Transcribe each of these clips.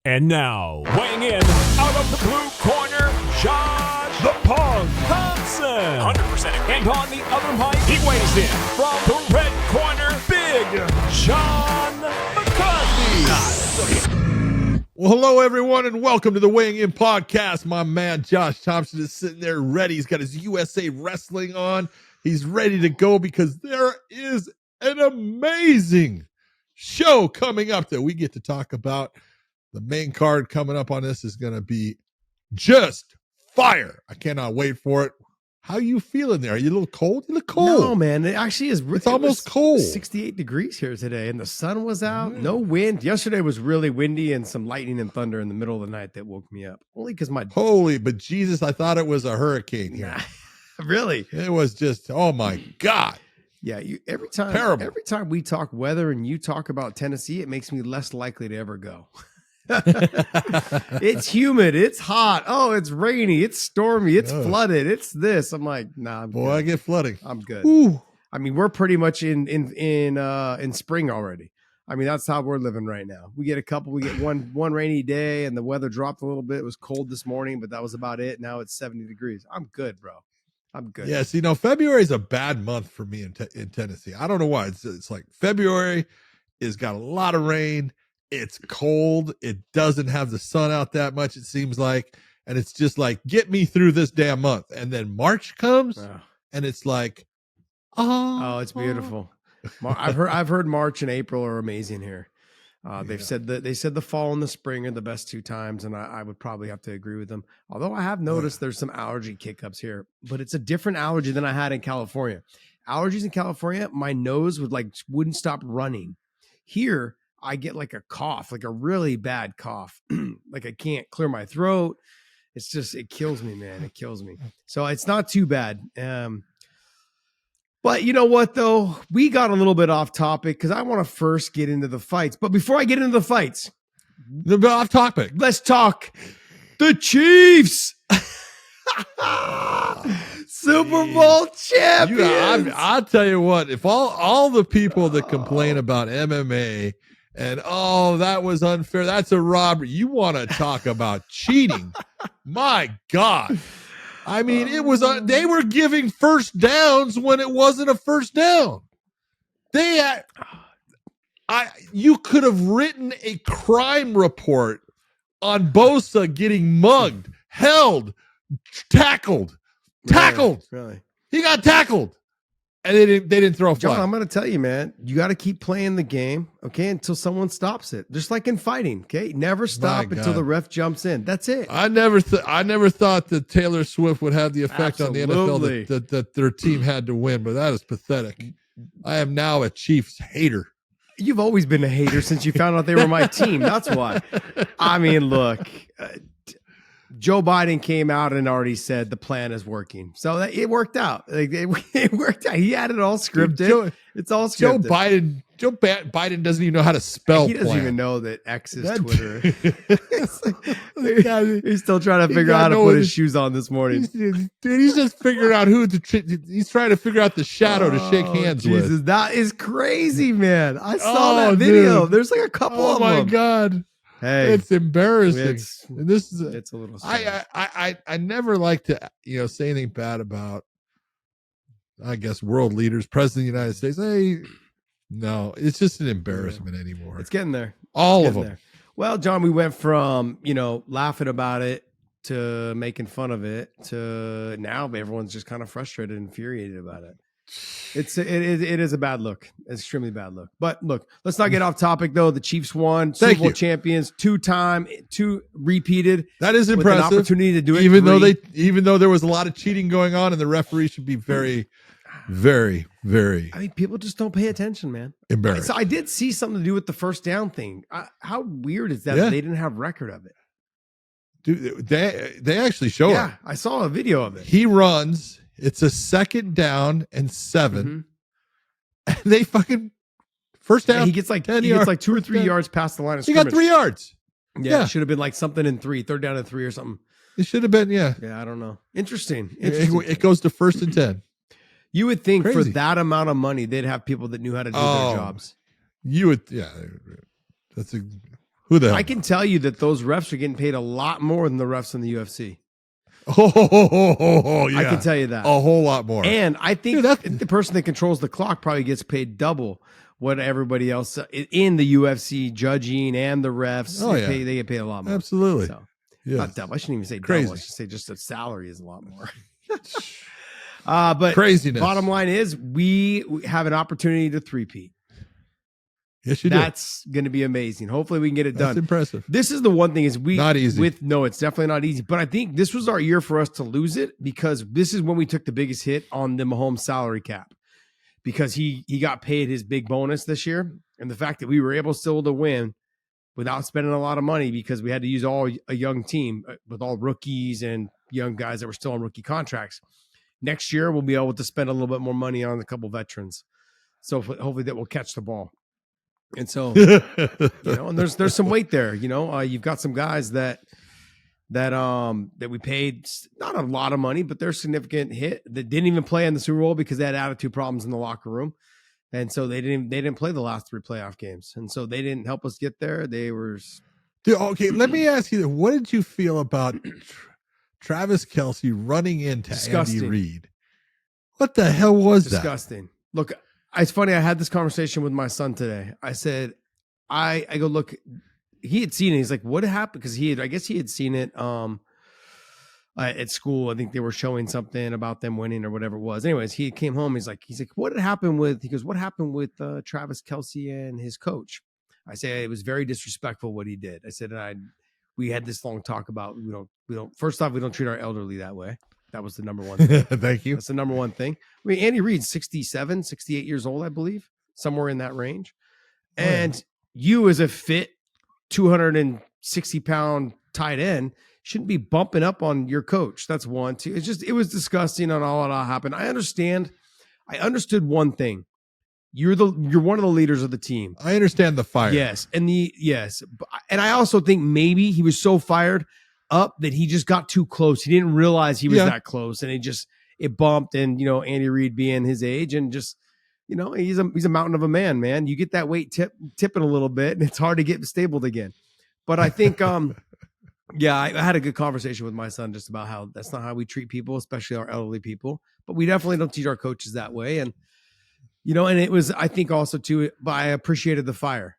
And now, weighing in out of the blue corner, Josh the Punk Thomson. 100%. And on the other mic, he weighs in from the red corner, Big John McCarthy. Well, hello, everyone, and welcome to the Weighing In Podcast. My man, Josh Thompson, is sitting there ready. He's got his USA Wrestling on. He's ready to go because there is an amazing show coming up that we get to talk about. The main card coming up on this is going to be just fire. I cannot wait for it. How are you feeling there? Are you a little cold? You look cold. No, man. It actually is. It's almost cold. 68 degrees here today, and the sun was out. No wind. Yesterday was really windy and some lightning and thunder in the middle of the night that woke me up. Only because my... Holy, but Jesus, I thought it was a hurricane here. Really? It was just, oh my God. Yeah, every time we talk weather and you talk about Tennessee, it makes me less likely to ever go. It's humid, it's hot, oh, it's rainy, it's stormy, it's flooded, it's this. I'm like, nah, I'm good. I get flooding. I'm good. Ooh. I mean, we're pretty much in spring already. I mean, that's how we're living right now. We get one rainy day and the weather dropped a little bit. It was cold this morning, but that was about it. Now it's 70 degrees. I'm good, bro. I'm good. Yeah, see, February is a bad month for me in Tennessee. I don't know why. It's like February has got a lot of rain. It's cold. It doesn't have the sun out that much, it seems like. And it's just like, get me through this damn month. And then March comes and it's like, it's beautiful. I've heard March and April are amazing here. They said the fall and the spring are the best two times, and I would probably have to agree with them. Although I have noticed there's some allergy kick-ups here, but it's a different allergy than I had in California. Allergies in California, my nose wouldn't stop running. Here, I get like a cough, like a really bad cough. Like I can't clear my throat. It's just, it kills me, man. It kills me. So it's not too bad. But you know what, though? We got a little bit off topic because I want to first get into the fights. But before I get into the fights, off topic, let's talk the Chiefs. Super Bowl champions. I'll tell you what, if all the people that complain about MMA and, that was unfair, that's a robbery, you want to talk about cheating. My God. I mean, it was they were giving first downs when it wasn't a first down. You could have written a crime report on Bosa getting mugged, held, tackled. Really? He got tackled, and they didn't throw a flag. John, I'm going to tell you, man, you got to keep playing the game, okay, until someone stops it. Just like in fighting, okay? Never stop until the ref jumps in. That's it. I never thought that Taylor Swift would have the effect on the NFL that their team had to win, but that is pathetic. I am now a Chiefs hater. You've always been a hater since you found out they were my team. That's why. I mean, look, Joe Biden came out and already said the plan is working. So it worked out. It worked out. He had it all scripted. It's all scripted. Joe Biden doesn't even know how to spell. He doesn't even know that X is Twitter. He's still trying to figure out how to put his shoes on this morning. He's just figuring out he's trying to figure out the shadow to shake hands with. That is crazy, man. I saw that video. Dude. There's like a couple of them. Oh my God. Hey, it's embarrassing. It's a little strange. I never like to say anything bad about, I guess, world leaders, president of the United States. Hey, no, it's just an embarrassment anymore. It's getting there. All of them. There. Well, John, we went from laughing about it to making fun of it to now everyone's just kind of frustrated and infuriated about it. It is a bad look. It's extremely bad look. But look, let's not get off topic though. The Chiefs won, Super Bowl champions, two repeated. That is impressive. With an opportunity to do it. Even though there was a lot of cheating going on, and the referee should be very, very, very. I mean, people just don't pay attention, man. Embarrassed. So I did see something to do with the first down thing. How weird is that? Yeah. They didn't have record of it. Dude, they actually show it. Yeah, I saw a video of it. He runs. It's a 2nd down and 7. And they fucking first down. He gets like 2 or 3 yards past the line of scrimmage. He got 3 yards. Yeah. It should have been like something in 3, 3rd down and 3 or something. It should have been, yeah. Yeah, I don't know. Interesting. It goes to 1st and 10. You would think for that amount of money, they'd have people that knew how to do their jobs. You would, yeah. Who the hell? I can tell you that those refs are getting paid a lot more than the refs in the UFC. Oh, yeah. I can tell you that. A whole lot more. And I think the person that controls the clock probably gets paid double what everybody else in the UFC, judging and the refs. They get paid a lot more. Absolutely. So, yes. Not double. I shouldn't even say Crazy. double. I should say just the salary is a lot more. But craziness. Bottom line is we have an opportunity to three-peat. Yes, you do. That's going to be amazing. Hopefully we can get it done. That's impressive. This is the one thing is not easy. No, it's definitely not easy. But I think this was our year for us to lose it because this is when we took the biggest hit on the Mahomes salary cap because he got paid his big bonus this year. And the fact that we were able still to win without spending a lot of money because we had to use a young team with all rookies and young guys that were still on rookie contracts. Next year, we'll be able to spend a little bit more money on a couple veterans. So hopefully that will catch the ball. And so, and there's some weight there, you've got some guys that we paid not a lot of money, but they're significant hit that didn't even play in the Super Bowl because they had attitude problems in the locker room. And so they didn't play the last 3 playoff games. And so they didn't help us get there. They were. Okay. Let me ask you, what did you feel about Travis Kelce running into Andy Reid? What the hell was that? Disgusting. Look, it's funny. I had this conversation with my son today. I said, I go, look, he had seen it. He's like, what happened? Because I guess he had seen it at school. I think they were showing something about them winning or whatever it was. Anyways, he came home. He's like, what happened with Travis Kelce and his coach? I said, it was very disrespectful what he did. I said, we had this long talk about, first off, we don't treat our elderly that way. That was the number one thing. Thank you. That's the number one thing. I mean, Andy Reid's 67, 68 years old, I believe, somewhere in that range. And you as a fit 260-pound tight end shouldn't be bumping up on your coach. That's one, two. It was disgusting on all that happened. I understood one thing. You're one of the leaders of the team. I understand the fire. Yes. And I also think maybe he was so fired up that he just got too close. He didn't realize he was that close, and it bumped. And Andy Reid being his age, and just he's a mountain of a man. You get that weight tipping a little bit, and it's hard to get stabled again. But I think, I had a good conversation with my son just about how that's not how we treat people, especially our elderly people. But we definitely don't teach our coaches that way, and and it was, I think, also too. But I appreciated the fire.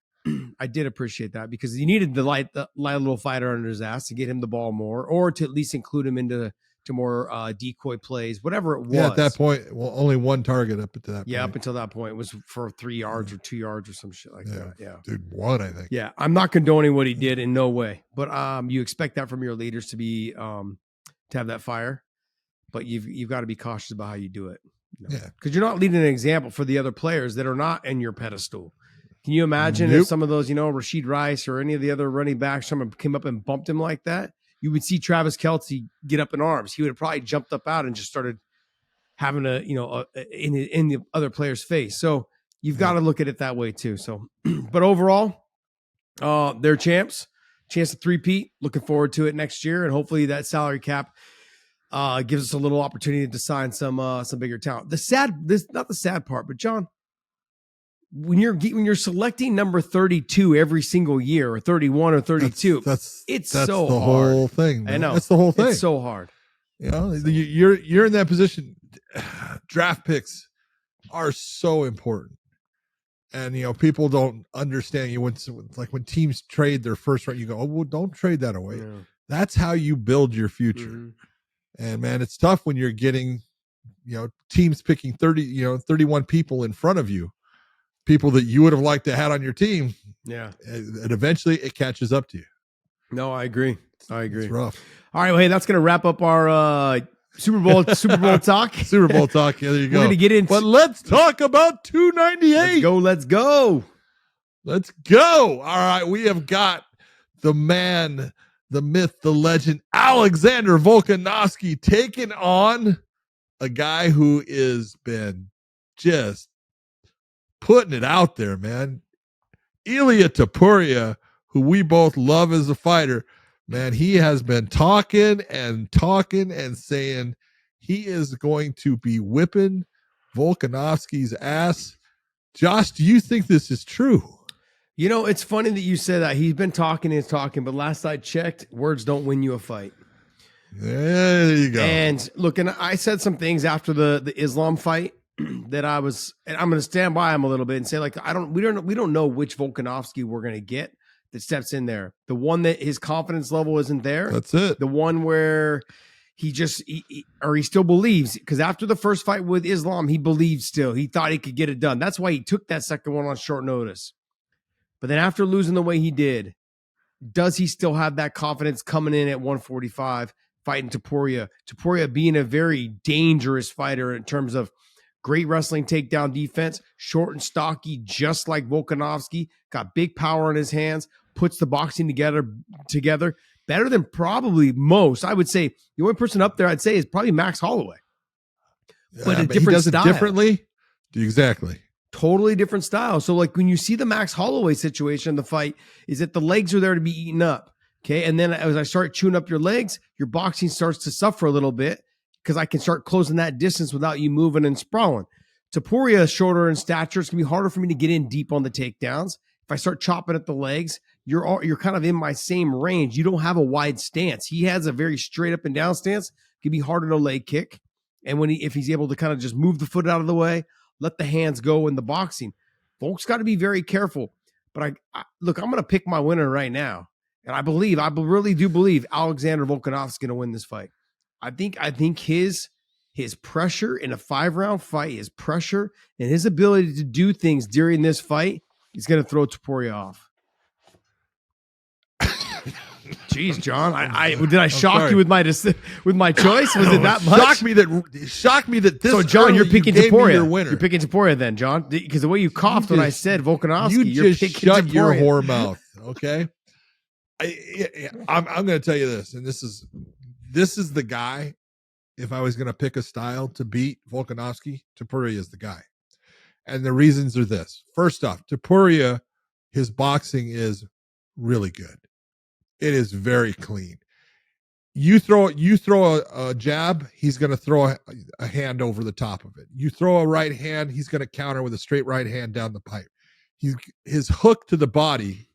I did appreciate that because you needed the light little fighter under his ass to get him the ball more, or to at least include him into more decoy plays, whatever it was. Yeah, at that point, only one target up to that point. Yeah, up until that point, it was for 3 yards or 2 yards or some shit like that. Yeah, dude, 1, I think. Yeah, I'm not condoning what he did in no way, but you expect that from your leaders to be to have that fire, but you've got to be cautious about how you do it. Because you're not leading an example for the other players that are not in your pedestal. Can you imagine if some of those, Rashid Rice or any of the other running backs, someone came up and bumped him like that? You would see Travis Kelce get up in arms. He would have probably jumped up out and just started having in the other player's face. So you've got to look at it that way too. So, but overall, they're champs. Chance to three-peat. Looking forward to it next year, and hopefully that salary cap gives us a little opportunity to sign some bigger talent. Not the sad part, but John, when you're selecting number 32 every single year, or 31 or 32, that's so the hard. Whole thing. Man. I know that's the whole thing. It's so hard. You're in that position. Draft picks are so important, and people don't understand. When teams trade their first round, you go, "Oh, well, don't trade that away." Yeah. That's how you build your future. Mm-hmm. And man, it's tough when you're getting, teams picking 31 people in front of you. People that you would have liked to have on your team. Yeah. And eventually it catches up to you. No, I agree. It's rough. All right. Well, hey, that's going to wrap up our Super Bowl talk. Super Bowl talk. Yeah, there you go. We're going to get into, but let's talk about 298. Let's go. All right. We have got the man, the myth, the legend, Alexander Volkanovski, taking on a guy who has been just putting it out there, man. Ilia Topuria, who we both love as a fighter, man, he has been talking and saying he is going to be whipping Volkanovski's ass. Josh, do you think this is true? You know, it's funny that you said that. He's been talking and talking, but last I checked, words don't win you a fight. There you go. And look, and I said some things after the Islam fight that and I'm going to stand by him a little bit and say, like, we don't know which Volkanovski we're going to get that steps in there. The one that his confidence level isn't there. That's it. The one where he still believes, because after the first fight with Islam, he believed still. He thought he could get it done. That's why he took that second one on short notice. But then after losing the way he did, does he still have that confidence coming in at 145? Fighting Topuria. Topuria being a very dangerous fighter in terms of great wrestling takedown defense, short and stocky, just like Volkanovski, got big power in his hands, puts the boxing together better than probably most. I would say the only person up there I'd say is probably Max Holloway. But a different he does style. It differently. Exactly. Totally different style. So like when you see the Max Holloway situation in the fight, is that the legs are there to be eaten up. Okay. And then as I start chewing up your legs, your boxing starts to suffer a little bit because I can start closing that distance without you moving and sprawling. Topuria is shorter in stature. It's going to be harder for me to get in deep on the takedowns. If I start chopping at the legs, you're kind of in my same range. You don't have a wide stance. He has a very straight up and down stance. It can be harder to leg kick. And if he's able to kind of just move the foot out of the way, let the hands go in the boxing. Folks got to be very careful. But look, I'm going to pick my winner right now. And I really do believe Alexander Volkanovski is going to win this fight. I think his pressure in a 5-round fight, his pressure and his ability to do things during this fight is going to throw Topuria off. Jeez, John, did I shock you with my choice? Was it that much? Shocked me that this. So, John, you're picking Topuria. Your winner. You're picking Topuria then, John, because the way you coughed when I said Volkanovski, you just shut your whore mouth. Okay. I'm going to tell you this, and this is the guy. If I was going to pick a style to beat Volkanovski, Topuria is the guy, and the reasons are this. First off, Topuria, his boxing is really good. It is very clean. You throw a jab, he's going to throw a hand over the top of it. You throw a right hand, he's going to counter with a straight right hand down the pipe. His hook to the body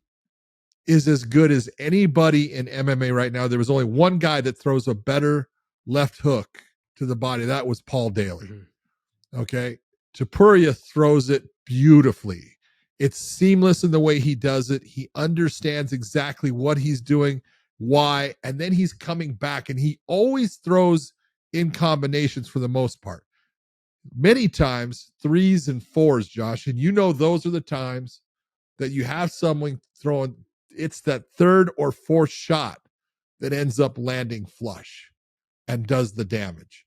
is as good as anybody in MMA right now. There was only one guy that throws a better left hook to the body. That was Paul Daly. Okay. Topuria throws it beautifully. It's seamless in the way he does it. He understands exactly what he's doing, why, and then he's coming back, and he always throws in combinations for the most part. Many times 3s and 4s, Josh, and you know those are the times that you have someone throwing. It's that 3rd or 4th shot that ends up landing flush and does the damage.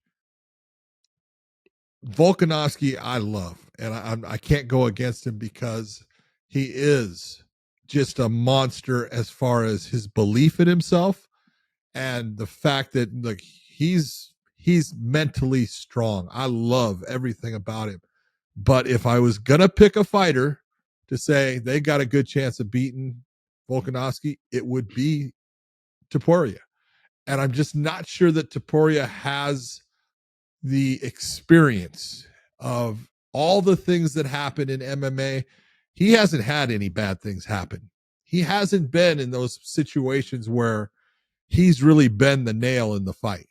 Volkanovski, I love, and I can't go against him because he is just a monster as far as his belief in himself and the fact that like he's mentally strong. I love everything about him. But if I was gonna pick a fighter to say they got a good chance of beating Volkanovski, it would be Topuria. And I'm just not sure that Topuria has the experience of all the things that happen in MMA. He hasn't had any bad things happen. He hasn't been in those situations where he's really been the nail in the fight.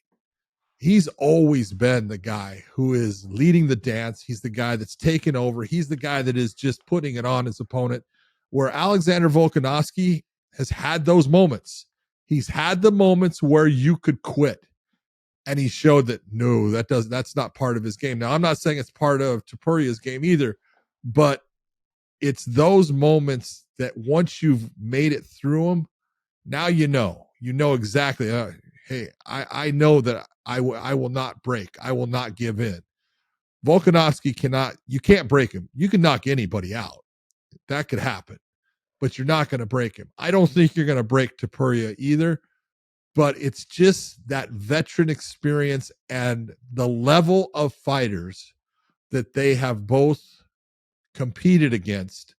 He's always been the guy who is leading the dance. He's the guy that's taken over. He's the guy that is just putting it on his opponent, where Alexander Volkanovski has had those moments. He's had the moments where you could quit. And he showed that no, that's not part of his game. Now, I'm not saying it's part of Topuria's game either, but it's those moments that once you've made it through them, now you know exactly. Hey, I know that I will not break. I will not give in. Volkanovski you can't break him. You can knock anybody out. That could happen, but you're not going to break him. I don't think you're going to break Topuria either. But it's just that veteran experience and the level of fighters that they have both competed against.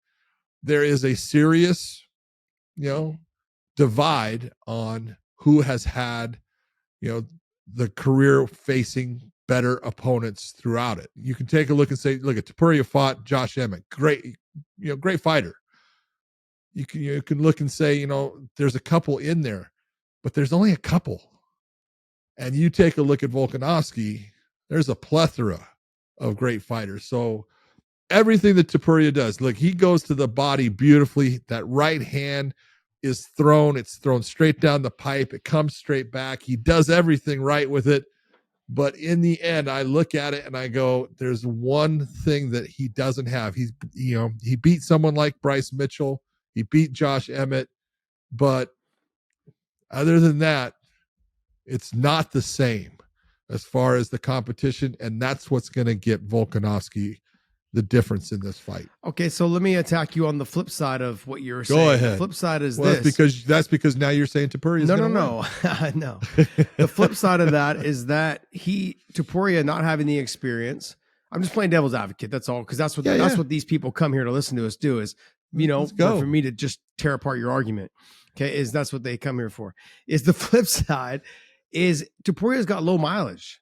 There is a serious, divide on who has had, the career facing better opponents throughout it. You can take a look and say, look at Topuria fought Josh Emmett. Great fighter. you can look and say, there's a couple in there, but there's only a couple. And you take a look at Volkanovski, there's a plethora of great fighters. So everything that Topuria does, look, he goes to the body beautifully. That right hand is thrown. It's thrown straight down the pipe. It comes straight back. He does everything right with it. But in the end, I look at it and I go, there's one thing that he doesn't have. He beat someone like Bryce Mitchell. He beat Josh Emmett. But other than that, it's not the same as far as the competition. And that's what's going to get Volkanovski the difference in this fight. Okay, so let me attack you on the flip side of what you're saying. Go ahead. The flip side is That's because now you're saying Topuria is no. No. The flip side of that is that Topuria not having the experience. I'm just playing devil's advocate. That's all, because that's what these people come here to listen to us do. Is for me to just tear apart your argument. Okay, that's what they come here for. Is the flip side is Topuria's got low mileage.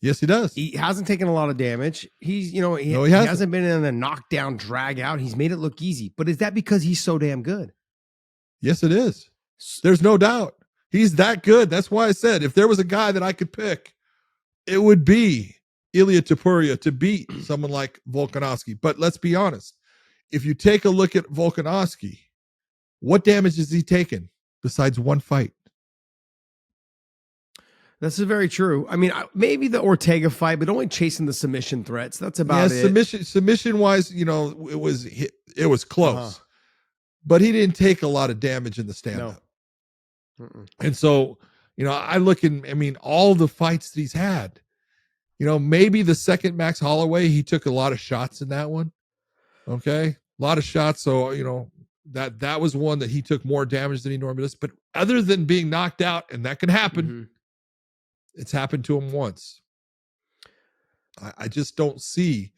Yes, he does. He hasn't taken a lot of damage. He hasn't been in a knockdown, drag out. He's made it look easy. But is that because he's so damn good? Yes, it is. There's no doubt. He's that good. That's why I said if there was a guy that I could pick, it would be Ilia Topuria to beat someone like Volkanovski. But let's be honest. If you take a look at Volkanovski, what damage has he taken besides one fight? This is very true. I mean, maybe the Ortega fight, but only chasing the submission threats. That's about it. Submission wise, it was close, but he didn't take a lot of damage in the stand-up. No. And so, I look all the fights that he's had, maybe the second Max Holloway, he took a lot of shots in that one. Okay. A lot of shots. So, that was one that he took more damage than he normally does. But other than being knocked out, and that can happen, it's happened to him once. I just don't see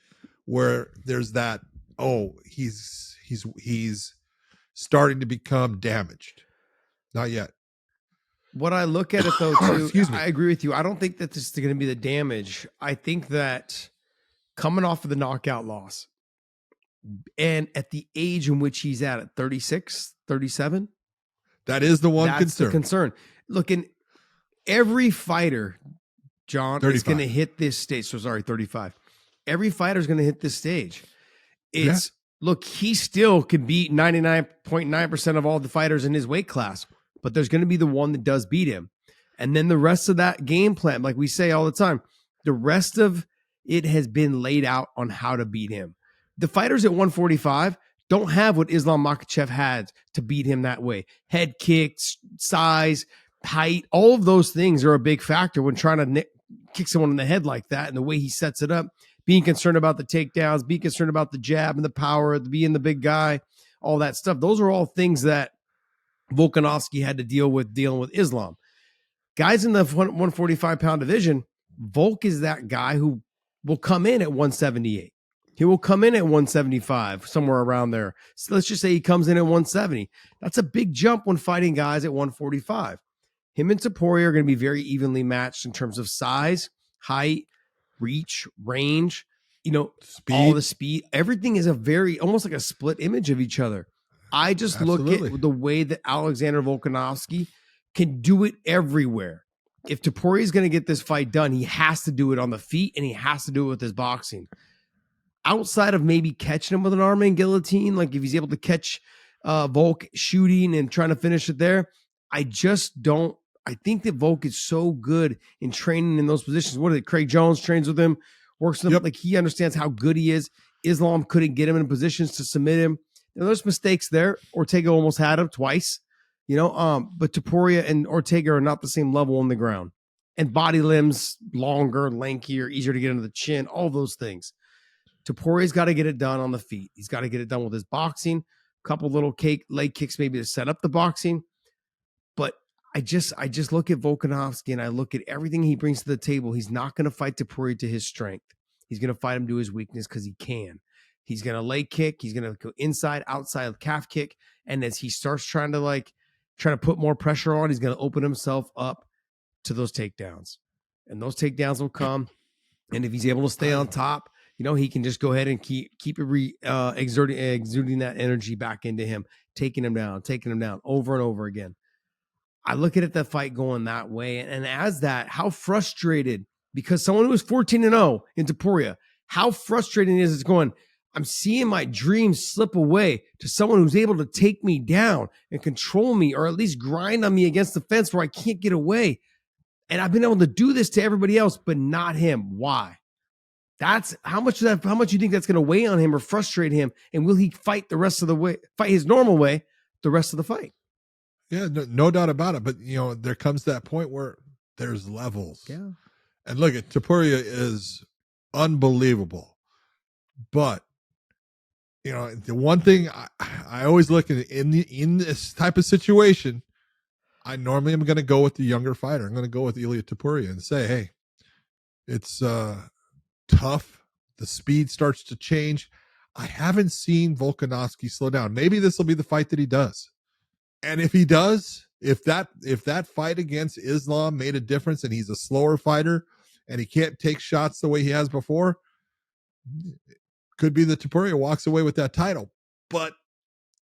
where there's that. Oh, he's starting to become damaged. Not yet. What I look at it though, too, I agree with you. I don't think that this is going to be the damage. I think that coming off of the knockout loss and at the age in which he's at 36, 37, that is the one that's the concern. Look, in every fighter, John, 35. Is going to hit this stage. So sorry, 35. Every fighter is going to hit this stage. Look, he still can beat 99.9% of all the fighters in his weight class, but there's going to be the one that does beat him. And then the rest of that game plan, like we say all the time, the rest of it has been laid out on how to beat him. The fighters at 145 don't have what Islam Makhachev had to beat him that way. Head kicks, size, height, all of those things are a big factor when trying to kick someone in the head like that, and the way he sets it up, being concerned about the takedowns, being concerned about the jab and the power, being the big guy, all that stuff. Those are all things that Volkanovski had to dealing with Islam. Guys in the 145-pound division, Volk is that guy who will come in at 178. He will come in at 175, somewhere around there. So let's just say he comes in at 170. That's a big jump when fighting guys at 145. Him and Topuria are going to be very evenly matched in terms of size, height, reach, range, speed. All the speed. Everything is almost like a split image of each other. I just look at the way that Alexander Volkanovski can do it everywhere. If Topuria is going to get this fight done, he has to do it on the feet and he has to do it with his boxing. Outside of maybe catching him with an arm and guillotine, like if he's able to catch Volk shooting and trying to finish it there, I think that Volk is so good in training in those positions. What is it? Craig Jones trains with him, works with him. Like he understands how good he is. Islam couldn't get him in positions to submit him. There's mistakes there. Ortega almost had him twice, but Topuria and Ortega are not the same level on the ground. And body limbs, longer, lankier, easier to get into the chin, all those things. Topuria's got to get it done on the feet. He's got to get it done with his boxing, a couple little leg kicks maybe to set up the boxing. But I just look at Volkanovski and I look at everything he brings to the table. He's not going to fight Topuria to his strength. He's going to fight him to his weakness because he can. He's going to leg kick. He's going to go inside, outside, calf kick. And as he starts trying to put more pressure on, he's going to open himself up to those takedowns. And those takedowns will come. And if he's able to stay on top, he can just go ahead and keep exuding that energy back into him. taking him down over and over again. I look at that fight going that way. And as that, how frustrated, because someone who was 14-0 in Topuria, how frustrating it is it's going, I'm seeing my dreams slip away to someone who's able to take me down and control me, or at least grind on me against the fence where I can't get away. And I've been able to do this to everybody else, but not him. Why? That's how much you think that's going to weigh on him or frustrate him. And will he fight the rest of the way, fight his normal way the rest of the fight? Yeah, no doubt about it. But, there comes that point where there's levels. Yeah. And look, Topuria is unbelievable. But, the one thing I always look at in this type of situation, I normally am going to go with the younger fighter. I'm going to go with Ilia Topuria and say, hey, it's tough. The speed starts to change. I haven't seen Volkanovski slow down. Maybe this will be the fight that he does. And if he does, if that fight against Islam made a difference and he's a slower fighter and he can't take shots the way he has before, could be that Topuria walks away with that title. But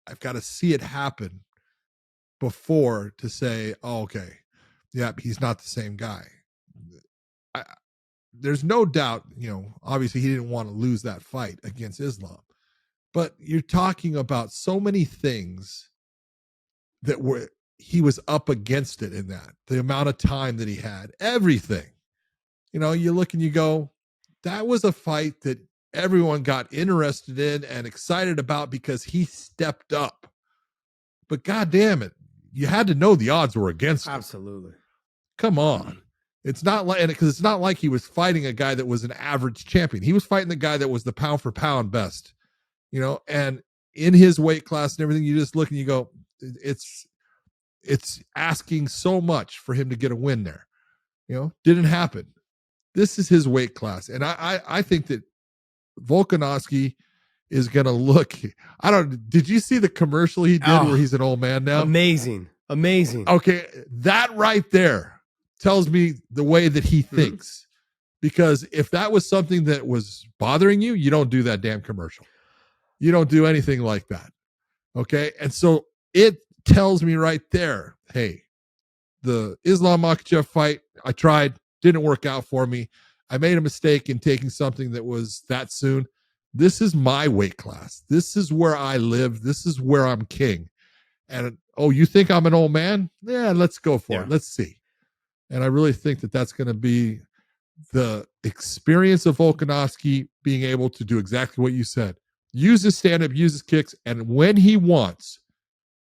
I've got to see it happen before to say, oh, okay, yeah, he's not the same guy. There's no doubt, obviously he didn't want to lose that fight against Islam. But you're talking about so many things that he was up against it in that. The amount of time that he had, everything. You look and you go, that was a fight that everyone got interested in and excited about because he stepped up. But God damn it, you had to know the odds were against him. Absolutely. Come on. It's not like he was fighting a guy that was an average champion. He was fighting the guy that was the pound for pound best, and in his weight class and everything. You just look and you go, it's asking so much for him to get a win there. Didn't happen. This is his weight class. And I think that Volkanovski is going to look, did you see the commercial he did where he's an old man now? Amazing. Okay. That right there tells me the way that he thinks, because if that was something that was bothering you, you don't do that damn commercial. You don't do anything like that. Okay. And so it tells me right there, hey, the Islam Makhachev fight, I tried, didn't work out for me. I made a mistake in taking something that was that soon. This is my weight class. This is where I live. This is where I'm king. And, you think I'm an old man? Yeah, let's go for it. Let's see. And I really think that that's going to be the experience of Volkanovski being able to do exactly what you said. Use his stand-up, use his kicks, and when he wants,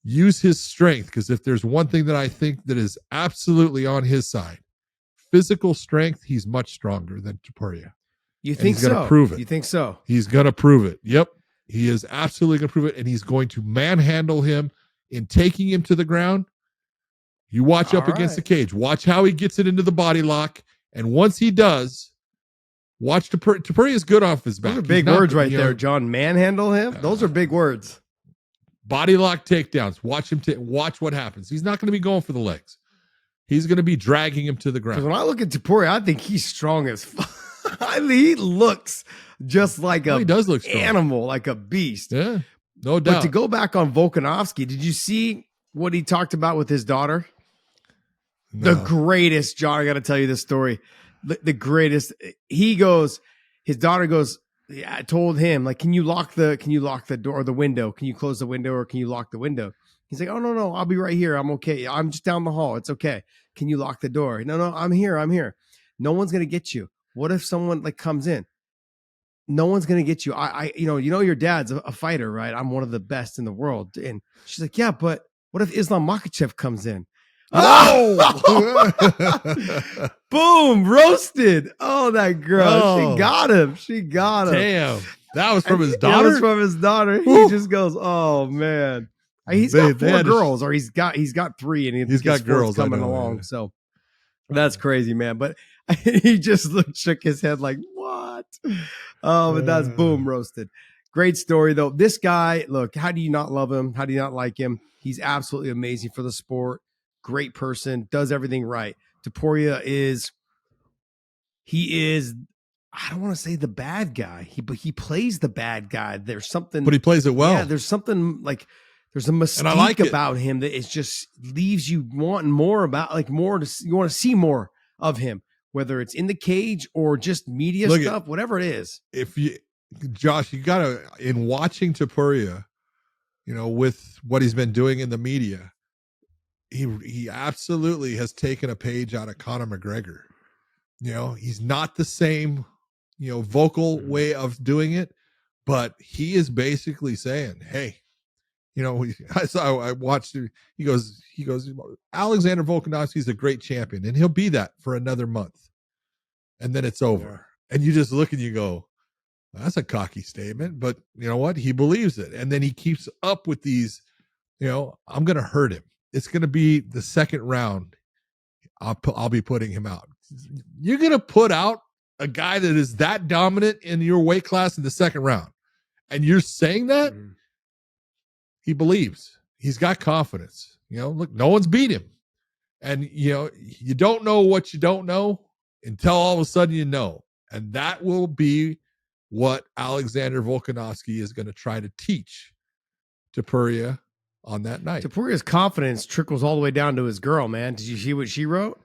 use his strength. Because if there's one thing that I think that is absolutely on his side, physical strength, he's much stronger than Topuria. You think he's going to prove it. You think so? He's going to prove it. Yep. He is absolutely going to prove it. And he's going to manhandle him in taking him to the ground. You watch up against the cage. Watch how he gets it into the body lock. And once he does, watch Topuria is good off his back. Those are big words right there, John. Manhandle him? Those are big words. Body lock takedowns. Watch him. Watch what happens. He's not going to be going for the legs. He's going to be dragging him to the ground. Because when I look at Topuria, I think he's strong as fuck. I mean, he looks just like he does look strong. Animal, like a beast. Yeah, no doubt. But to go back on Volkanovski, did you see what he talked about with his daughter? No. The greatest, John. I got to tell you this story. The greatest. His daughter goes, I told him, like, can you lock the door or the window? Can you close the window or can you lock the window? He's like, oh, no, I'll be right here. I'm okay. I'm just down the hall. It's okay. Can you lock the door? No, I'm here. No one's going to get you. What if someone comes in? No one's going to get you. Your dad's a fighter, right? I'm one of the best in the world. And she's like, yeah, but what if Islam Makhachev comes in? Oh, boom, roasted. Oh, that girl. She got him. Damn. That was from his daughter? That was from his daughter. He just goes, oh, man. He's got 4 girls, or he's got 3, and he's got girls coming along. So that's crazy, man. But he just shook his head like, what? Oh, but that's boom, roasted. Great story, though. This guy, look, how do you not love him? How do you not like him? He's absolutely amazing for the sport. Great person, does everything right. Topuria is, I don't want to say the bad guy, but he plays the bad guy. There's something, but he plays it well. Yeah, there's something There's a mystique about him that it just leaves you wanting more about, like more to, you want to see more of him, whether it's in the cage or just media stuff, whatever it is. Josh, you gotta, in watching Topuria, with what he's been doing in the media, he absolutely has taken a page out of Conor McGregor. He's not the same, vocal way of doing it, but he is basically saying, hey, I watched it. He goes, Alexander Volkanovski is a great champion and he'll be that for another month. And then it's over. Yeah. And you just look and you go, that's a cocky statement, but you know what? He believes it. And then he keeps up with these, I'm going to hurt him. It's going to be the second round. I'll be putting him out. You're going to put out a guy that is that dominant in your weight class in the second round. And you're saying that? He believes. He's got confidence. Look, no one's beat him. And, you don't know what you don't know until all of a sudden you know. And that will be what Alexander Volkanovski is going to try to teach Topuria on that night. Topuria's confidence trickles all the way down to his girl, man. Did you see what she wrote?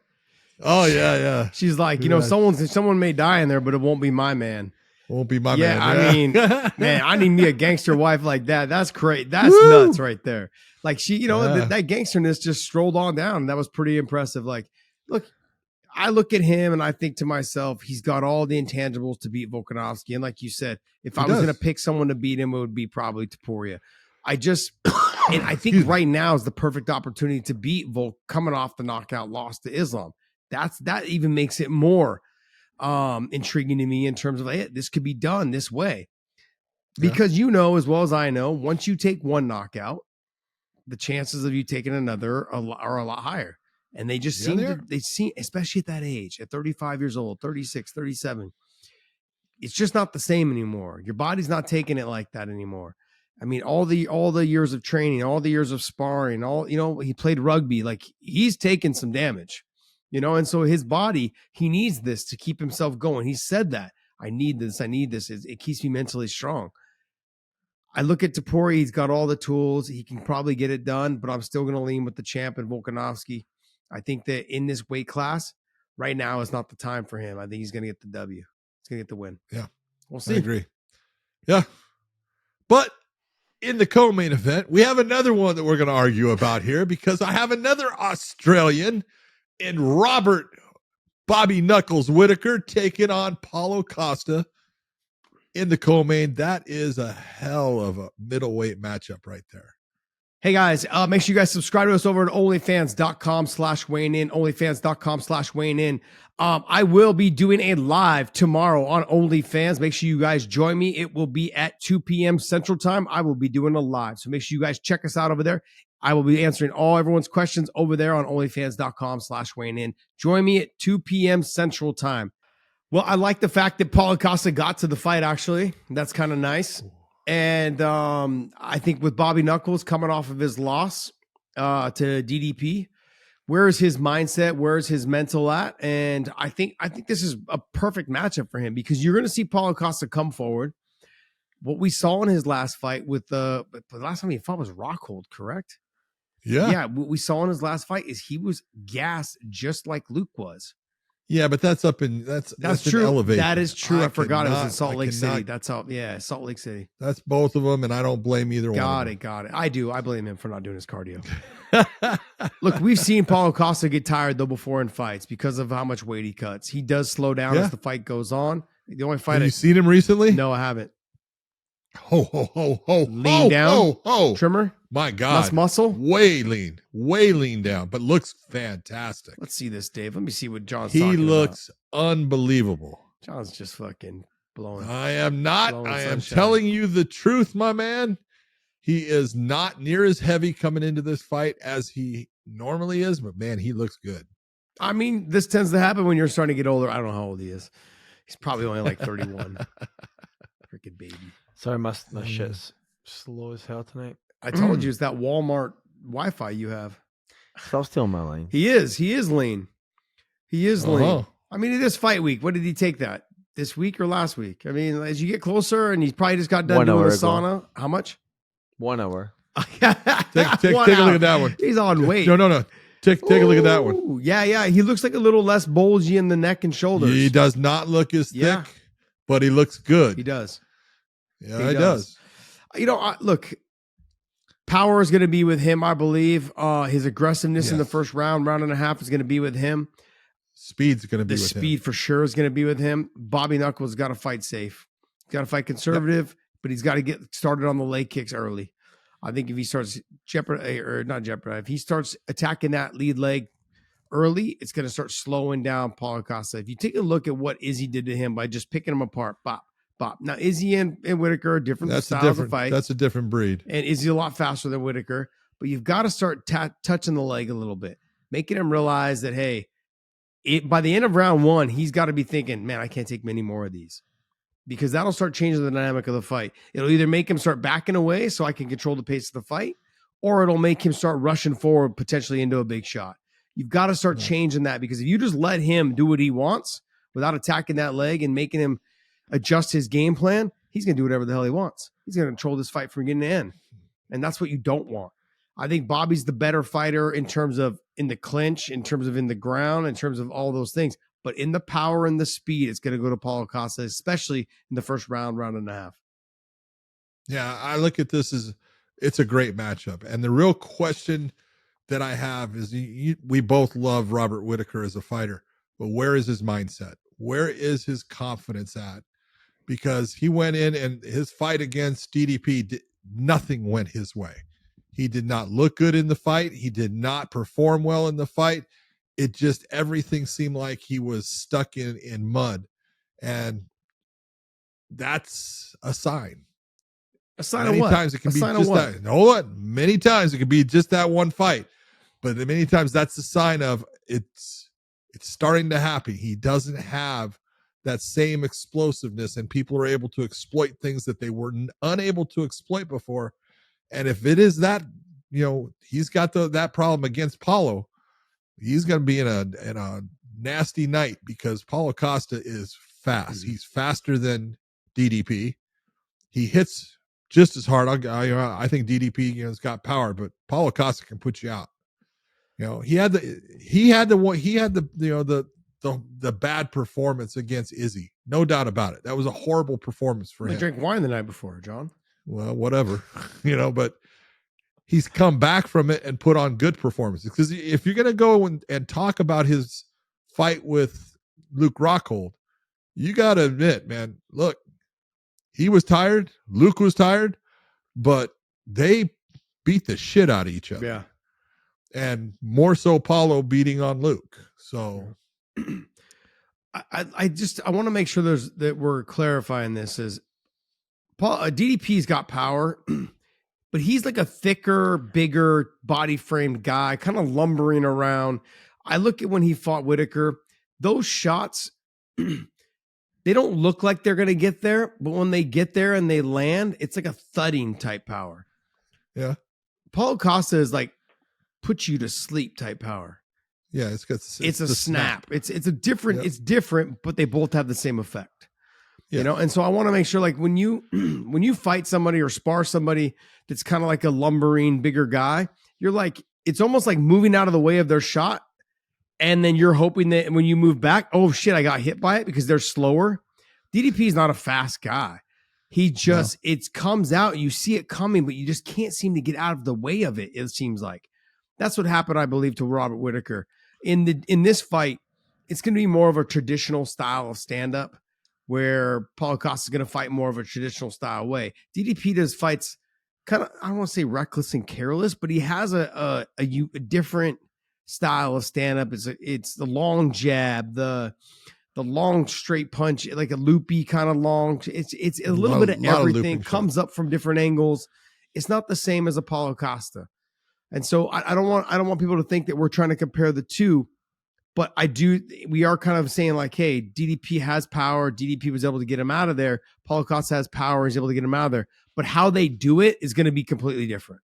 Oh, yeah. She's like, someone may die in there, but it won't be my man. Won't be my man. I mean, man, I need me a gangster wife like that. That's great. That's nuts right there. Like she, that gangsterness just strolled on down. That was pretty impressive. Like, look, I look at him and I think to myself, he's got all the intangibles to beat Volkanovski. And like you said, if I was going to pick someone to beat him, it would be probably Topuria. And I think right now is the perfect opportunity to beat Volk coming off the knockout loss to Islam. That even makes it more intriguing to me in terms of, hey, this could be done this way. Because as well as I know, once you take one knockout, the chances of you taking another are a lot higher. And they just seem, especially at that age, at 35 years old, 36, 37, it's just not the same anymore. Your body's not taking it like that anymore. I mean, all the years of training, all the years of sparring, he played rugby, like he's taken some damage, and so his body, he needs this to keep himself going. He said that I need this. It keeps me mentally strong. I look at Topuria, he's got all the tools. He can probably get it done, but I'm still going to lean with the champ and Volkanovski. I think that in this weight class right now is not the time for him. I think he's going to get the W. He's going to get the win. Yeah. We'll see. I agree. Yeah. But in the co-main event, we have another one that we're going to argue about here because I have another Australian in Robert Bobby Knuckles Whitaker taking on Paulo Costa in the co-main. That is a hell of a middleweight matchup right there. Hey guys, make sure you guys subscribe to us over at onlyfans.com/weighing-in, onlyfans.com/weighing-in. I will be doing a live tomorrow on OnlyFans. Make sure you guys join me. It will be at 2 p.m. Central Time. I will be doing a live. So make sure you guys check us out over there. I will be answering all everyone's questions over there on onlyfans.com/weighing-in. Join me at 2 p.m. Central Time. Well, I like the fact that Paulo Costa got to the fight, actually. That's kind of nice. And I think with Bobby Knuckles coming off of his loss to DDP, where is his mindset? Where is his mental at? And I think this is a perfect matchup for him because you're going to see Paulo Costa come forward. What we saw in his last fight with the last time he fought was Rockhold, correct? Yeah. What we saw in his last fight is he was gassed just like Luke was. Yeah, but that's true. Elevation. That is true. I forgot it was in Salt Lake City. That's all. Yeah, Salt Lake City. That's both of them, and I don't blame either one. Got it. I do. I blame him for not doing his cardio. Look, we've seen Paulo Costa get tired though before in fights because of how much weight he cuts. He does slow down as the fight goes on. The only fight have you seen him recently? No, I haven't. Lean down. Trimmer. My God. Less muscle. Way lean down, but looks fantastic. Let's see this, Dave. Let me see what John's talking about. He looks unbelievable. John's just fucking blowing. I am not. I am telling you the truth, my man. He is not near as heavy coming into this fight as he normally is, but man, he looks good. I mean, this tends to happen when you're starting to get older. I don't know how old he is. He's probably only like 31. Freaking baby. Sorry, my shit's slow as hell tonight. I told you it's that Walmart Wi-Fi you have. Stop stealing my lane. He is lean. Lean. I mean, it is fight week. What did he take that? This week or last week? I mean, as you get closer and he probably just got done doing a sauna. How much? 1 hour. Take a look at that one. He's on weight. No. Take a look at that one. Ooh, yeah. He looks like a little less bulgy in the neck and shoulders. He does not look as thick, but he looks good. He does. Yeah, he does. Look, power is going to be with him, I believe. His aggressiveness in the first round and a half is going to be with him. Speed's going to be with him. Speed for sure is going to be with him. Bobby Knuckles got to fight safe. He's got to fight conservative, but he's got to get started on the leg kicks early. I think if he starts if he starts attacking that lead leg early, it's going to start slowing down Paulo Costa. If you take a look at what Izzy did to him by just picking him apart, bop. Now, Izzy and Whitaker are different styles of fight. That's a different breed. And Izzy's a lot faster than Whitaker, but you've got to start touching the leg a little bit, making him realize that, hey, by the end of round one, he's got to be thinking, man, I can't take many more of these. Because that'll start changing the dynamic of the fight. It'll either make him start backing away so I can control the pace of the fight, or it'll make him start rushing forward, potentially into a big shot. You've got to start changing that, because if you just let him do what he wants without attacking that leg and making him adjust his game plan, he's going to do whatever the hell he wants. He's going to control this fight from beginning to end. And that's what you don't want. I think Bobby's the better fighter in terms of in the clinch, in terms of in the ground, in terms of all those things. But in the power and the speed, it's going to go to Paulo Costa, especially in the first round and a half. Yeah, I look at this as it's a great matchup. And the real question that I have is we both love Robert Whitaker as a fighter, but where is his mindset? Where is his confidence at? Because he went in and his fight against DDP, nothing went his way. He did not look good in the fight. He did not perform well in the fight. It just, everything seemed like he was stuck in mud. And that's a sign. A sign many of what? Times it can be just that. Hold on. Many times it can be just that one fight. But many times that's the sign of it's starting to happen. He doesn't have that same explosiveness, and people are able to exploit things that they were unable to exploit before. And if it is that, he's got that problem against Paulo, he's going to be in a nasty night, because Paulo Costa is fast. He's faster than DDP. He hits just as hard. I think DDP, has got power, but Paulo Costa can put you out. He had the bad performance against Izzy. No doubt about it. That was a horrible performance for him. He drank wine the night before, John. Well, whatever, but he's come back from it and put on good performances. Because if you're going to go and talk about his fight with Luke Rockhold, you got to admit, man, look, he was tired. Luke was tired, but they beat the shit out of each other. Yeah. And more so Paulo beating on Luke. So I want to make sure that we're clarifying this is DDP's got power, but he's like a thicker, bigger body framed guy, kind of lumbering around. I look at when he fought Whitaker, those shots, they don't look like they're going to get there, but when they get there and they land, it's like a thudding type power. Yeah. Paulo Costa is like put you to sleep type power. Yeah, it's a snap. It's different, but they both have the same effect. Yeah. And so I want to make sure, like when you fight somebody or spar somebody that's kind of like a lumbering bigger guy, you're like, it's almost like moving out of the way of their shot. And then you're hoping that when you move back, oh shit, I got hit by it, because they're slower. DDP is not a fast guy. He just, it comes out, you see it coming, but you just can't seem to get out of the way of it. It seems like that's what happened, I believe, to Robert Whitaker. In this fight, it's going to be more of a traditional style of stand-up, where Paulo Costa is going to fight more of a traditional style way. DDP does fights kind of, I don't want to say reckless and careless, but he has a different style of stand-up. It's the long jab, the long straight punch, like a loopy kind of long. It's a little bit of everything, comes up from different angles. It's not the same as a Paulo Costa. And so I don't want people to think that we're trying to compare the two, but we are kind of saying like, hey, DDP has power. DDP was able to get him out of there. Paulo Costa has power. He's able to get him out of there, but how they do it is going to be completely different.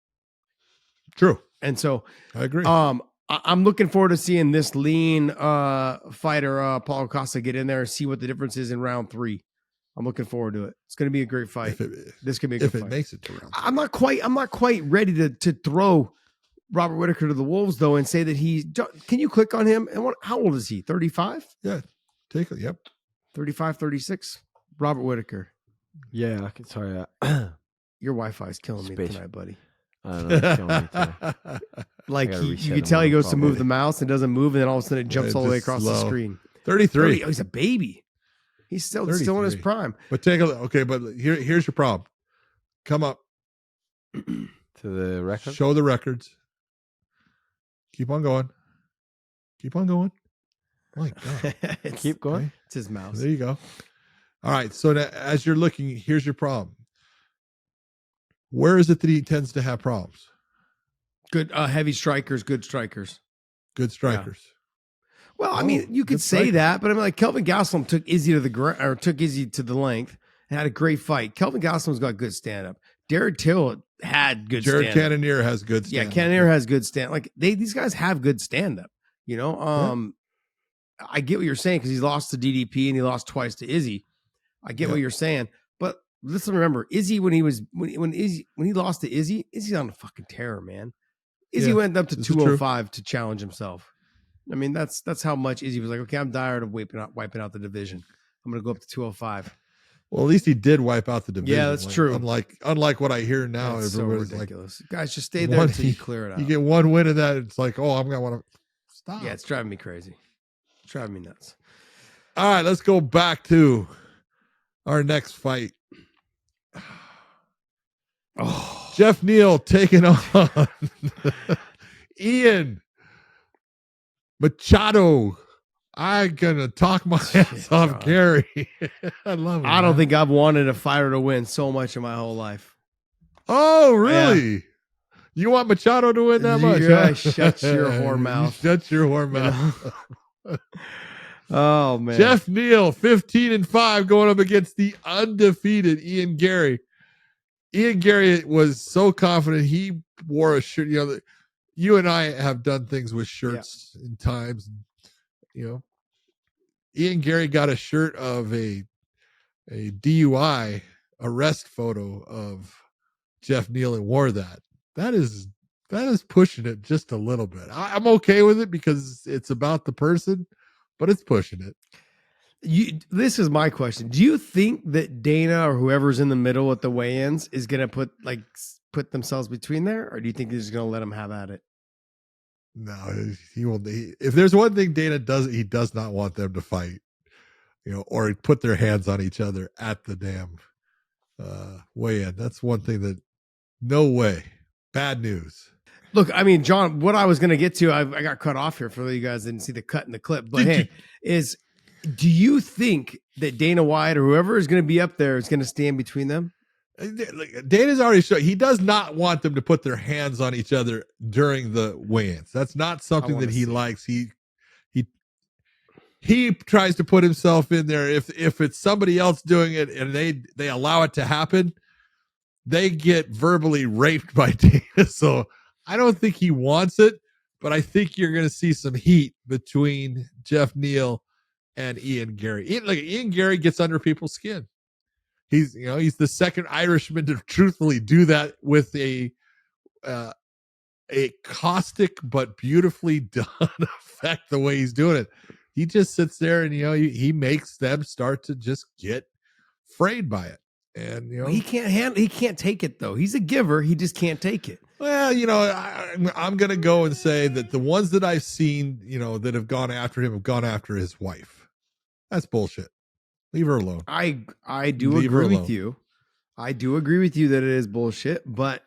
True. And so I agree. I'm looking forward to seeing this lean fighter, Paulo Costa, get in there and see what the difference is in round 3. I'm looking forward to it. It's going to be a great fight. This could be a good fight. If it makes it to round. I'm not quite ready to throw Robert Whittaker to the wolves though, and say that can you click on him? And how old is he? 35? Yeah. Yep. 35, 36. Robert Whittaker. Yeah, I can. Sorry. Your Wi-Fi is killing me Space. tonight, buddy. I don't know. It's killing me today. Like I gotta you reset can him tell he on goes to call, move maybe. the mouse and doesn't move, and then all of a sudden it jumps Yeah, all the way just across the slow. screen. 33. Oh, he's a baby. He's still in his 33. prime. But take a look. Okay, but here's your problem. Come up. To the record. Show the records. Keep on going. Keep on going. My God. Keep going. Okay. It's his mouse. There you go. All right. So now, as you're looking, here's your problem. Where is it that he tends to have problems? Good, heavy strikers, good strikers. Good strikers. Well, I Oh, mean, you could good say striker. that, but I mean, like Kelvin Gastelum took Izzy to the ground or took Izzy to the length and had a great fight. Kelvin Gastelum's got good stand up. Jared Till had good Jared stand up. Cannonier has good Yeah, stand-up. Cannonier has good stand. Like these guys have good stand up. You know, I get what you're saying because he's lost to DDP and he lost twice to Izzy. I get Yeah. what you're saying, but listen, remember Izzy when he lost to Izzy, Izzy's on a fucking terror, man. Izzy Yeah, went up to this is 205 to challenge himself. I mean, that's how much Izzy was like, okay, I'm tired of wiping out the division. I'm gonna go up to 205. Well, at least he did wipe out the division. Yeah, that's true. Unlike what I hear now, That's so everybody's like, ridiculous. Guys, just stay there until you clear it out. you get one win of that, it's like, oh, I'm gonna want to stop. Yeah, it's driving me crazy. It's driving me nuts. All right, let's go back to our next fight. Oh, Jeff Neal taking on Ian Machado. I'm gonna talk my ass off, John. Garry. I love it. I don't man. think I've wanted a fighter to win so much in my whole life. Oh, really? You want Machado to win that much? Yeah, huh? shut your whore mouth. Shut your whore You mouth. Oh man, Jeff Neal, 15-5, going up against the undefeated Ian Garry. Ian Garry was so confident he wore a shirt. You know, you and I have done things with shirts in times. You know, Ian Garry got a shirt of a DUI arrest photo of Jeff Neal and wore that. That is pushing it just a little bit. I'm okay with it because it's about the person, but it's pushing it. This is my question. Do you think that Dana or whoever's in the middle at the weigh-ins is going to put themselves between there, or do you think he's going to let them have at it? No, he will. If there's one thing Dana does, he does not want them to fight, you know, or put their hands on each other at the damn weigh-in. That's one thing that no way. Bad news. Look, I mean, John, what I was going to get to, I got cut off here for you guys didn't see the cut in the clip, but do you think that Dana White or whoever is going to be up there is going to stand between them? Dana's already shown he does not want them to put their hands on each other during the weigh-ins. That's not something that he likes. He tries to put himself in there. If it's somebody else doing it and they allow it to happen, they get verbally raped by Dana. So I don't think he wants it, but I think you're going to see some heat between Jeff Neal and Ian Garry. Ian Garry gets under people's skin. He's the second Irishman to truthfully do that with a caustic but beautifully done effect. The way he's doing it, he just sits there and he makes them start to just get frayed by it. And he can't take it though. He's a giver. He just can't take it. Well, I'm going to go and say that the ones that I've seen, that have gone after him have gone after his wife. That's bullshit. Leave her alone. I do agree with you. I do agree with you that it is bullshit, but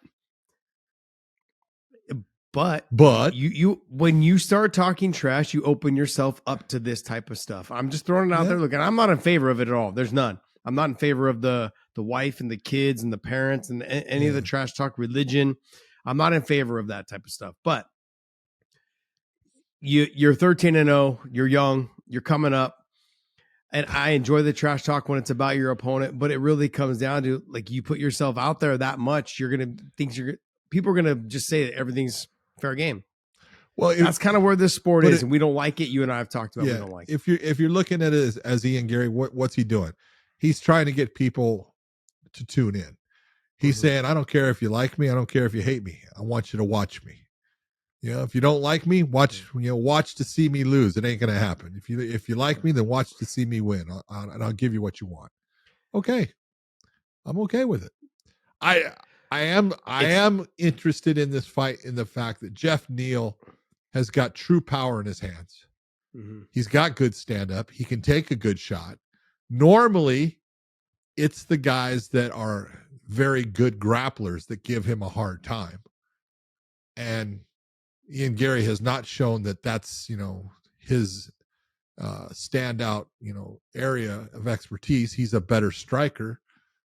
you when you start talking trash, you open yourself up to this type of stuff. I'm just throwing it out there. Look, and I'm not in favor of it at all. There's none. I'm not in favor of the wife and the kids and the parents and any of the trash talk religion. I'm not in favor of that type of stuff. But you're 13-0. You're young. You're coming up. And I enjoy the trash talk when it's about your opponent, but it really comes down to you put yourself out there that much, people are gonna just say that everything's fair game. Well, that's kind of where this sport is, and we don't like it. You and I have talked about we don't like it. If you're looking at it as Ian Garry, what's he doing? he's trying to get people to tune in. He's saying, I don't care if you like me. I don't care if you hate me. I want you to watch me. You know, if you don't like me, watch to see me lose. It ain't going to happen. If you like me, then watch to see me win. And I'll give you what you want. Okay. I'm okay with it. I am interested in this fight in the fact that Jeff Neal has got true power in his hands. He's got good stand-up. He can take a good shot. Normally, it's the guys that are very good grapplers that give him a hard time. And Ian Garry has not shown that that's, his standout, area of expertise. He's a better striker.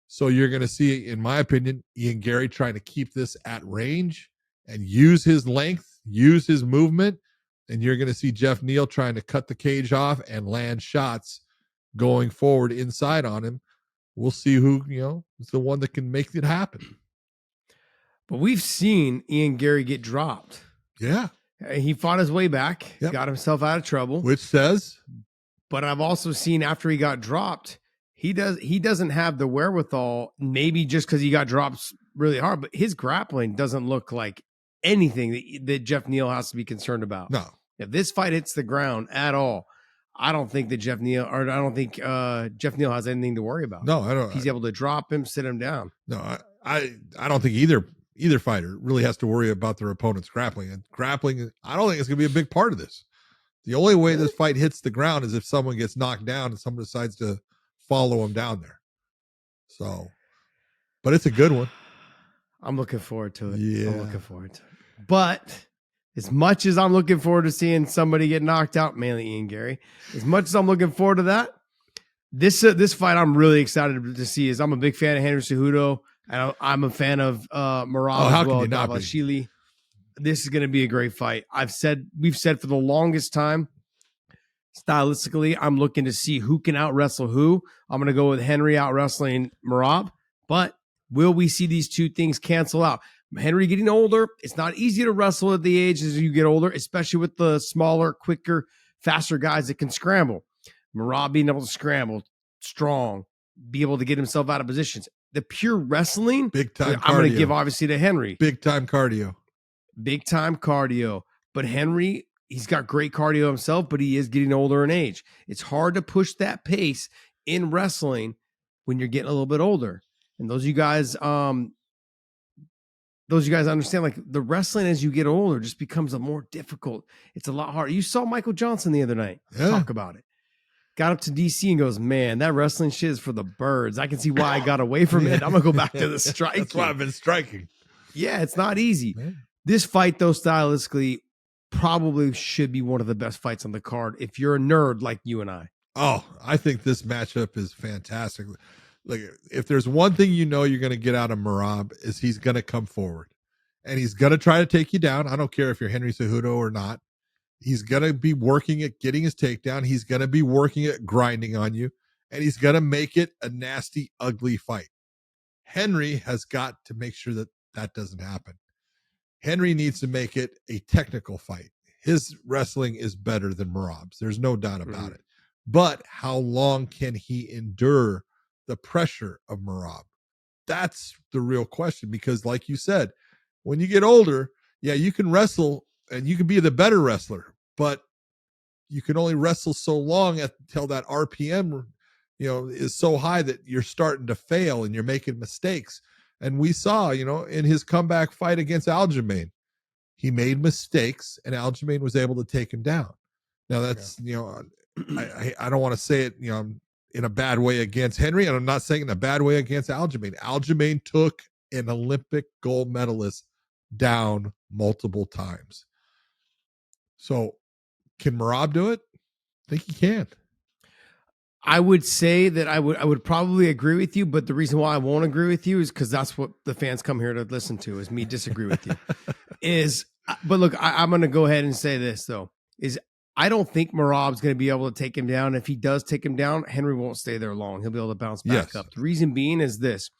So you're going to see, in my opinion, Ian Garry trying to keep this at range and use his length, use his movement. And you're going to see Jeff Neal trying to cut the cage off and land shots going forward inside on him. We'll see who, is the one that can make it happen. But we've seen Ian Garry get dropped. Yeah. He fought his way back, got himself out of trouble. Which says? But I've also seen after he got dropped, he doesn't have the wherewithal, maybe just because he got dropped really hard, but his grappling doesn't look like anything that Jeff Neal has to be concerned about. No. If this fight hits the ground at all, I don't think Jeff Neal has anything to worry about. No, I don't. He's able to drop him, sit him down. No, I don't think either fighter really has to worry about their opponent's grappling. And grappling, I don't think it's going to be a big part of this. The only way this fight hits the ground is if someone gets knocked down and someone decides to follow him down there. So, but it's a good one. I'm looking forward to it. Yeah. I'm looking forward to it. But as much as I'm looking forward to seeing somebody get knocked out, mainly Ian Garry, as much as I'm looking forward to that, this fight I'm really excited to see is I'm a big fan of Henry Cejudo, and I'm a fan of Merab as well, Dvalishvili. This is going to be a great fight. We've said for the longest time, stylistically, I'm looking to see who can out wrestle who. I'm going to go with Henry out wrestling Merab, but will we see these two things cancel out? Henry getting older, it's not easy to wrestle at the age as you get older, especially with the smaller, quicker, faster guys that can scramble. Merab being able to scramble, strong, be able to get himself out of positions. The pure wrestling, big time. I'm going to give obviously to Henry. Big time cardio. But Henry, he's got great cardio himself, but he is getting older in age. It's hard to push that pace in wrestling when you're getting a little bit older. And those of you guys understand, like, the wrestling as you get older just becomes a more difficult. It's a lot harder. You saw Michael Johnson the other night talk about it. Got up to DC and goes, man, that wrestling shit is for the birds. I can see why I got away from it. I'm going to go back to the striking. That's why I've been striking. Yeah, it's not easy. Man. This fight, though, stylistically, probably should be one of the best fights on the card if you're a nerd like you and I. Oh, I think this matchup is fantastic. Like, if there's one thing you're going to get out of Merab is he's going to come forward. And he's going to try to take you down. I don't care if you're Henry Cejudo or not. He's going to be working at getting his takedown. He's going to be working at grinding on you. And he's going to make it a nasty, ugly fight. Henry has got to make sure that that doesn't happen. Henry needs to make it a technical fight. His wrestling is better than Merab's. There's no doubt about it. But how long can he endure the pressure of Merab? That's the real question, because like you said, when you get older, yeah, you can wrestle and you can be the better wrestler, but you can only wrestle so long until that RPM, is so high that you're starting to fail and you're making mistakes. And we saw, in his comeback fight against Aljamain, he made mistakes and Aljamain was able to take him down. Now that's, I don't want to say it, in a bad way against Henry, and I'm not saying in a bad way against Aljamain. Aljamain took an Olympic gold medalist down multiple times. So can Merab do it? I think he can. I would say that I would probably agree with you, but the reason why I won't agree with you is because that's what the fans come here to listen to, is me disagree with you. But look, I'm going to go ahead and say this, though, is I don't think Merab's going to be able to take him down. If he does take him down, Henry won't stay there long. He'll be able to bounce back up. The reason being is this.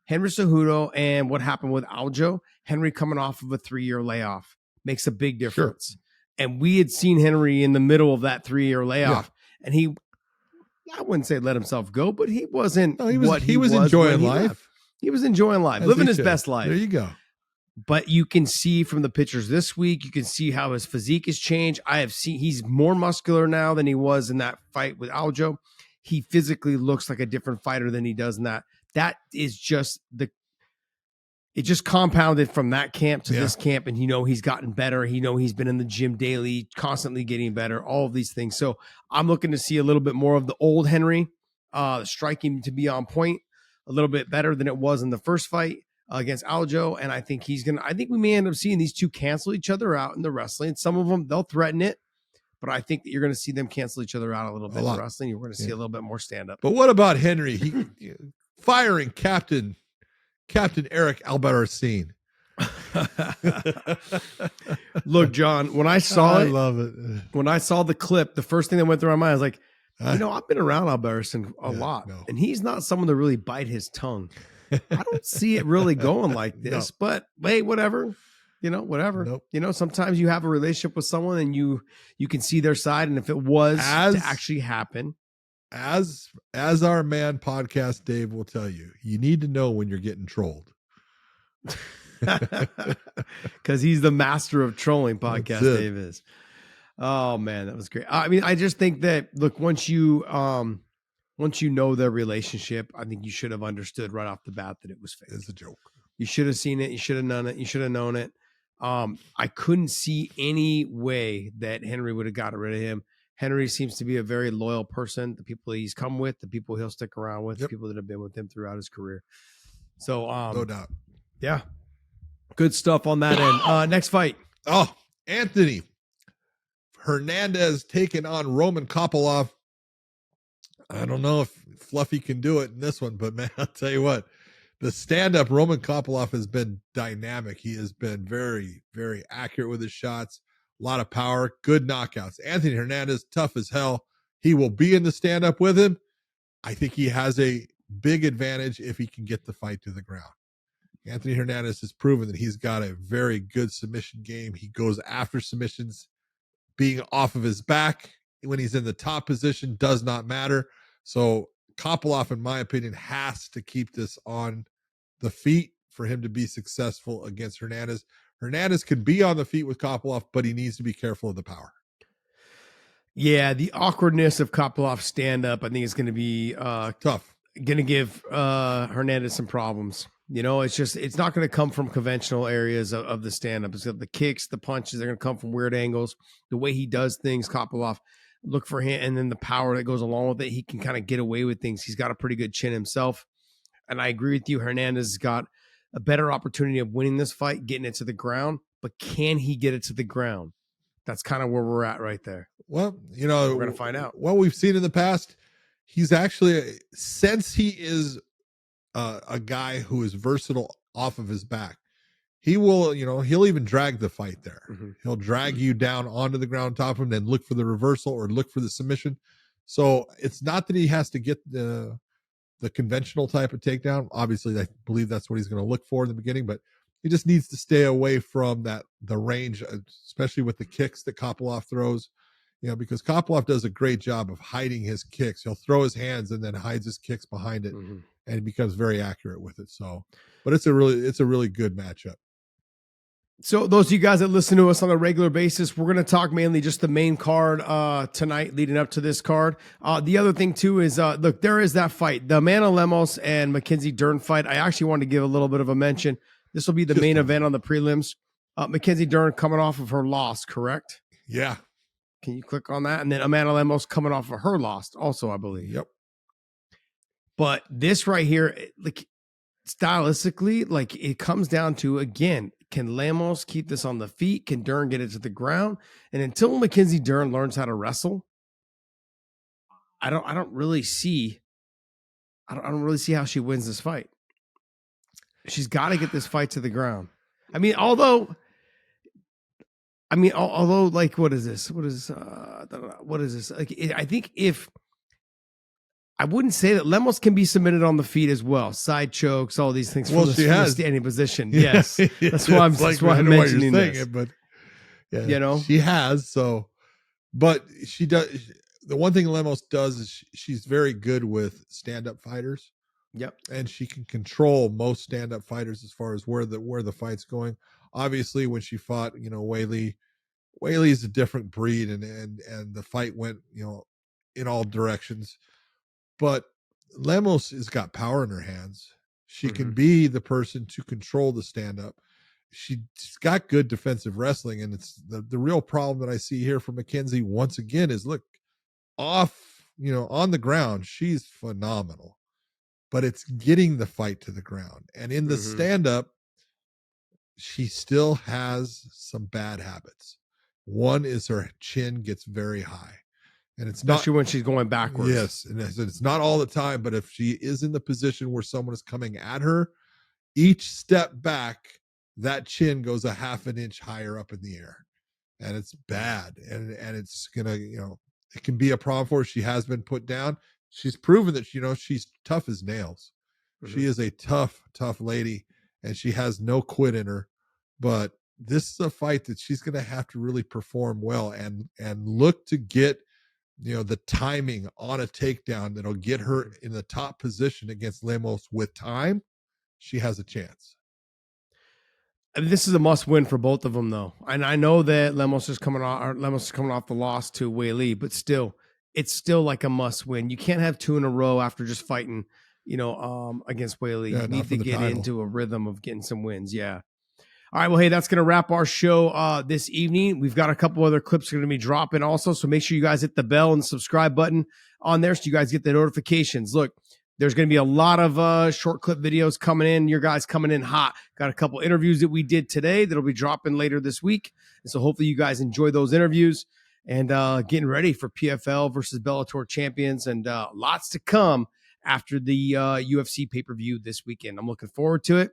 Henry Cejudo and what happened with Aljo, Henry coming off of a 3-year layoff makes a big difference. Sure. And we had seen Henry in the middle of that 3-year layoff, and he I wouldn't say let himself go, but he wasn't. No, he was enjoying life. Left. He was enjoying life, living his best life. There you go. But you can see from the pictures this week, you can see how his physique has changed. I have seen he's more muscular now than he was in that fight with Aljo. He physically looks like a different fighter than he does in that. That is just it just compounded from that camp to this camp. And, he's gotten better. He's been in the gym daily, constantly getting better, all of these things. So I'm looking to see a little bit more of the old Henry, striking to be on point a little bit better than it was in the first fight against Aljo. And I think we may end up seeing these two cancel each other out in the wrestling. Some of them, they'll threaten it, but I think that you're going to see them cancel each other out a little bit in wrestling. You're going to see a little bit more stand up. But what about Henry? He firing Captain Eric Albarracin. Look, John, when I saw I love it. When I saw the clip, the first thing that went through my mind was like, I've been around Albarracin a lot, and he's not someone to really bite his tongue. I don't see it really going like this, but hey, whatever. Whatever. Nope. Sometimes you have a relationship with someone and you can see their side, and if it was to actually happen. As our man podcast Dave will tell you, you need to know when you're getting trolled. Because he's the master of trolling, podcast Dave is. Oh man, that was great. I mean, I just think that once you know their relationship, I think you should have understood right off the bat that it was fake. It's a joke. You should have seen it. You should have known it. You should have known it. I couldn't see any way that Henry would have gotten rid of him. Henry seems to be a very loyal person. The people he's come with, the people he'll stick around with, the people that have been with him throughout his career. So, no doubt. Yeah. Good stuff on that end. Next fight. Oh, Anthony Hernandez taking on Roman Kopylov. I don't know if Fluffy can do it in this one, but man, I'll tell you what, the stand-up Roman Kopylov has been dynamic. He has been very, very accurate with his shots. A lot of power, good knockouts. Anthony Hernandez, tough as hell. He will be in the stand-up with him. I think he has a big advantage if he can get the fight to the ground. Anthony Hernandez has proven that he's got a very good submission game. He goes after submissions. Being off of his back when he's in the top position does not matter. So Kopylov, in my opinion, has to keep this on the feet for him to be successful against Hernandez. Hernandez could be on the feet with Kopylov, but he needs to be careful of the power. Yeah, the awkwardness of Kopylov's stand-up, I think, is going to be tough. Going to give Hernandez some problems. It's not going to come from conventional areas of the stand-up. It's the kicks, the punches, they're going to come from weird angles. The way he does things, Kopylov, look for him, and then the power that goes along with it. He can kind of get away with things. He's got a pretty good chin himself. And I agree with you. Hernandez has got a better opportunity of winning this fight, getting it to the ground. But can he get it to the ground? That's kind of where we're at right there. Well, we're going to find out. What we've seen in the past, he's actually, since he is a guy who is versatile off of his back, he will, he'll even drag the fight there. Mm-hmm. He'll drag you down onto the ground top of him, then look for the reversal or look for the submission. So it's not that he has to get the conventional type of takedown. Obviously, I believe that's what he's going to look for in the beginning, but he just needs to stay away from the range, especially with the kicks that Kopylov throws, because Kopylov does a great job of hiding his kicks. He'll throw his hands and then hides his kicks behind it, and he becomes very accurate with it. So, but it's a really good matchup. So those of you guys that listen to us on a regular basis, we're going to talk mainly just the main card tonight leading up to this card. The other thing too is, look, there is that fight, the Amanda Lemos and Mackenzie Dern fight. I actually want to give a little bit of a mention. This will be the main event on the prelims. Mackenzie Dern coming off of her loss, correct? Yeah. Can you click on that? And then Amanda Lemos coming off of her loss also, I believe. Yep. But this right here, like stylistically, like it comes down to, again, can Lemos keep this on the feet? Can Dern get it to the ground? And until Mackenzie Dern learns how to wrestle, I don't really see how she wins this fight. She's got to get this fight to the ground. Although like, what is this? What is this? Like, I think I wouldn't say that Lemos can be submitted on the feet as well. Side chokes, all these things from the standing position. Yes. That's why I'm mentioning this. But yeah, she has. So, but she does. the one thing Lemos does is she's very good with stand-up fighters. Yep. And she can control most stand-up fighters as far as where the fight's going. Obviously, when she fought, Weili is a different breed, and the fight went, in all directions. But Lemos has got power in her hands. She can be the person to control the stand-up. She's got good defensive wrestling, and it's the real problem that I see here for Mackenzie once again is look off, on the ground, she's phenomenal. But it's getting the fight to the ground. And in the stand-up, she still has some bad habits. One is her chin gets very high. And it's especially when she's going backwards. Yes. And it's not all the time, but if she is in the position where someone is coming at her, each step back, that chin goes a half an inch higher up in the air. And it's bad. And it's going to, it can be a problem for her. She has been put down. She's proven that, she's tough as nails. She is a tough lady, and she has no quit in her. But this is a fight that she's going to have to really perform well and look to get, the timing on a takedown that'll get her in the top position against Lemos. With time, she has a chance. This is a must win for both of them, though. And I know that Lemos is coming off the loss to Weili, but still, it's still like a must win. You can't have 2 in a row after just fighting, against Weili. Yeah, you need to get title. into a rhythm of getting some wins. Yeah. All right. Well, hey, that's going to wrap our show this evening. We've got a couple other clips going to be dropping also. So make sure you guys hit the bell and the subscribe button on there so you guys get the notifications. Look, there's going to be a lot of short clip videos coming in. Your guys coming in hot. Got a couple interviews that we did today that'll be dropping later this week. And so hopefully you guys enjoy those interviews. And getting ready for PFL versus Bellator champions, and lots to come after the UFC pay-per-view this weekend. I'm looking forward to it.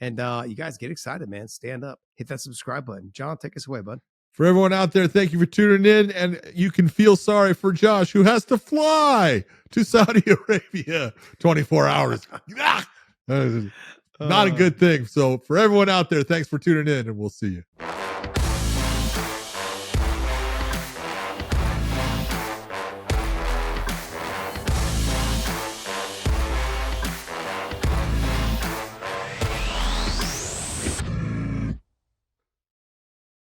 And you guys get excited, man. Stand up. Hit that subscribe button. John, take us away, bud. For everyone out there, thank you for tuning in. And you can feel sorry for Josh, who has to fly to Saudi Arabia 24 hours. Not a good thing. So for everyone out there, thanks for tuning in, and we'll see you.